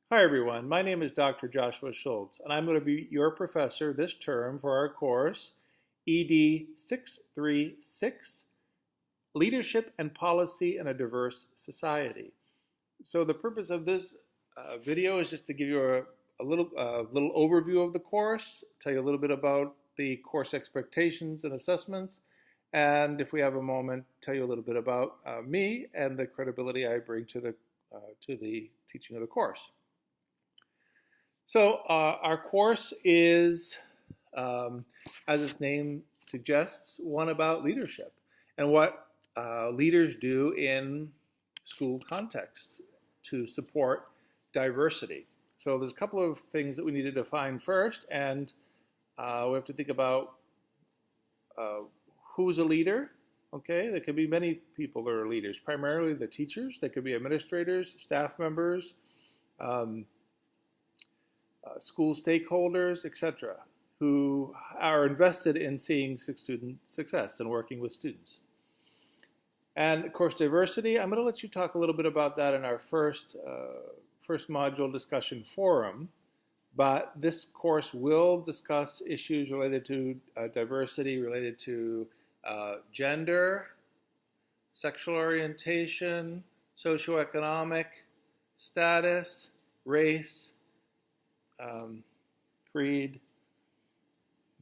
Hi everyone, my name is Dr. Joshua Schultz, and I'm going to be your professor this term for our course ED 636, Leadership and Policy in a Diverse Society. So the purpose of this video is just to give you a little overview of the course, tell you a little bit about the course expectations and assessments, and if we have a moment, tell you a little bit about me and the credibility I bring to the teaching of the course. So our course is, as its name suggests, one about leadership and what leaders do in school contexts to support diversity. So there's a couple of things that we need to define first, and we have to think about who's a leader. Okay, there could be many people that are leaders, primarily the teachers. There could be administrators, staff members, school stakeholders, etc., who are invested in seeing student success and working with students. And of course, diversity, I'm going to let you talk a little bit about that in our first module discussion forum, but this course will discuss issues related to diversity, related to gender, sexual orientation, socioeconomic status, race, creed,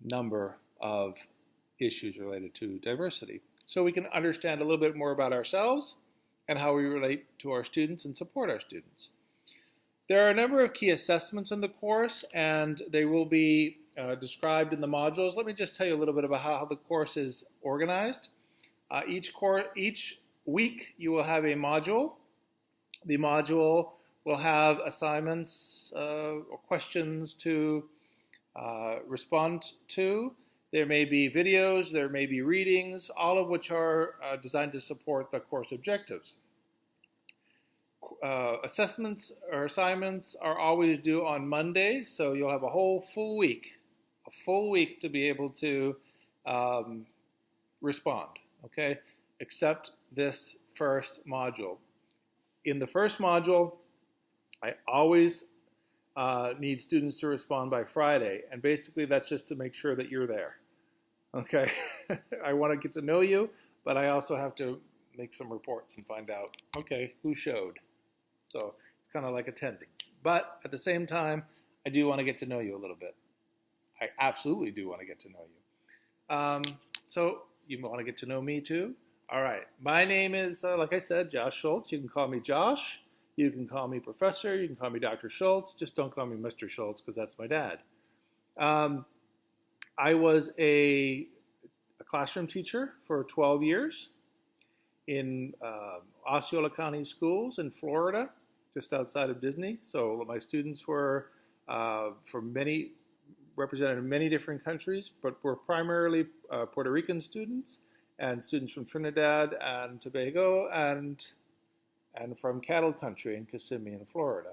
number of issues related to diversity. So we can understand a little bit more about ourselves and how we relate to our students and support our students. There are a number of key assessments in the course, and they will be described in the modules. Let me just tell you a little bit about how the course is organized. Each week you will have a module. The module will have assignments or questions to respond to. There may be videos, there may be readings, all of which are designed to support the course objectives. Assessments or assignments are always due on Monday, so you'll have a full week to be able to respond, okay, except this first module. In the first module, I always need students to respond by Friday, and basically that's just to make sure that you're there. Okay, I want to get to know you, but I also have to make some reports and find out, okay, who showed. So it's kind of like attendance. But at the same time, I do want to get to know you a little bit. I absolutely do want to get to know you. So you want to get to know me too? All right, my name is, like I said, Josh Schultz. You can call me Josh. You can call me Professor. You can call me Dr. Schultz. Just don't call me Mr. Schultz because that's my dad. I was a classroom teacher for 12 years in Osceola County schools in Florida, just outside of Disney. So my students were represented in many different countries, but were primarily Puerto Rican students and students from Trinidad and Tobago and from cattle country in Kissimmee in Florida.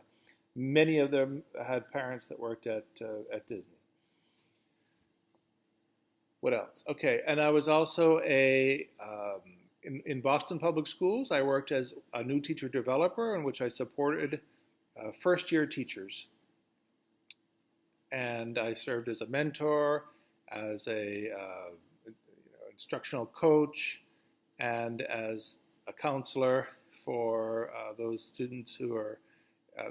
Many of them had parents that worked at Disney. What else? Okay, and I was also in Boston Public Schools. I worked as a new teacher developer in which I supported first-year teachers. And I served as a mentor, as a instructional coach, and as a counselor for those students who are,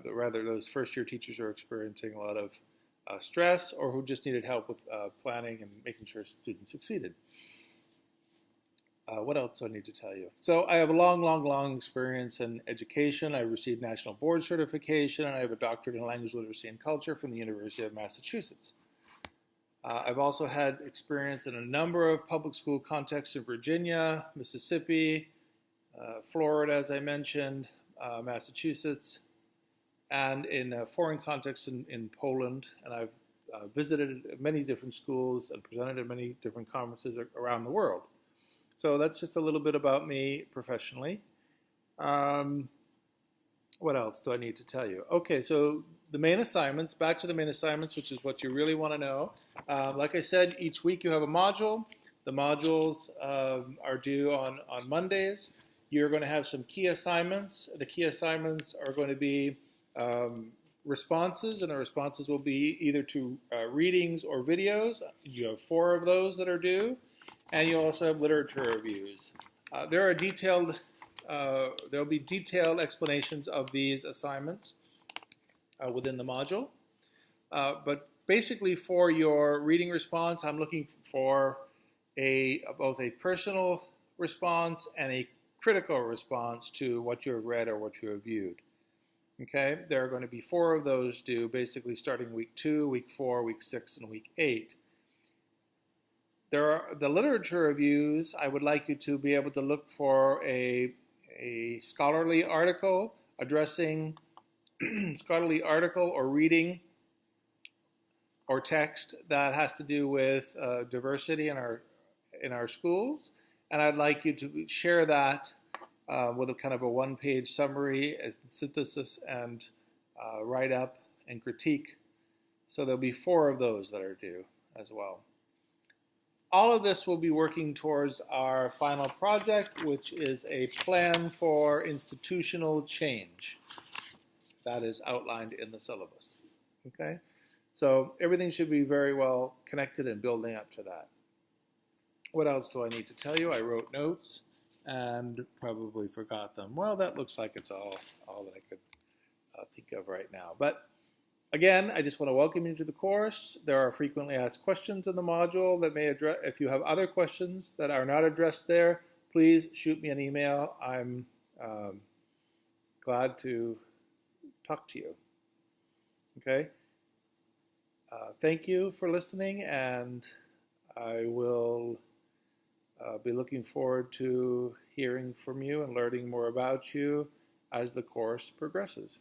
those first-year teachers who are experiencing a lot of stress or who just needed help with planning and making sure students succeeded. What else do I need to tell you? So I have a long experience in education. I received national board certification, and I have a doctorate in language, literacy, and culture from the University of Massachusetts. I've also had experience in a number of public school contexts in Virginia, Mississippi, Florida, as I mentioned, Massachusetts, and in a foreign context in Poland. And I've visited many different schools and presented at many different conferences around the world. So that's just a little bit about me professionally. What else do I need to tell you? Okay, so the main assignments, back to the main assignments, which is what you really want to know. Like I said, each week you have a module. The modules are due on Mondays. You're going to have some key assignments. The key assignments are going to be responses, and the responses will be either to readings or videos. You have 4 of those that are due, and you also have literature reviews. There'll be detailed explanations of these assignments within the module. But basically, for your reading response, I'm looking for both a personal response and a critical response to what you have read or what you have viewed. Okay, there are going to be 4 of those due, basically starting week 2, week 4, week 6, and week 8. There are the literature reviews. I would like you to be able to look for a scholarly article addressing scholarly article or reading or text that has to do with diversity in our schools, and I'd like you to share that with a kind of a 1-page summary, synthesis, and write-up and critique. So there'll be 4 of those that are due as well. All of this will be working towards our final project, which is a plan for institutional change that is outlined in the syllabus. Okay, so everything should be very well connected and building up to that. What else do I need to tell you? I wrote notes and probably forgot them. Well, that looks like it's all that I could think of right now. But again, I just want to welcome you to the course. There are frequently asked questions in the module that may address. If you have other questions that are not addressed there, please shoot me an email. I'm glad to talk to you. Okay. Thank you for listening, and I will be looking forward to hearing from you and learning more about you as the course progresses.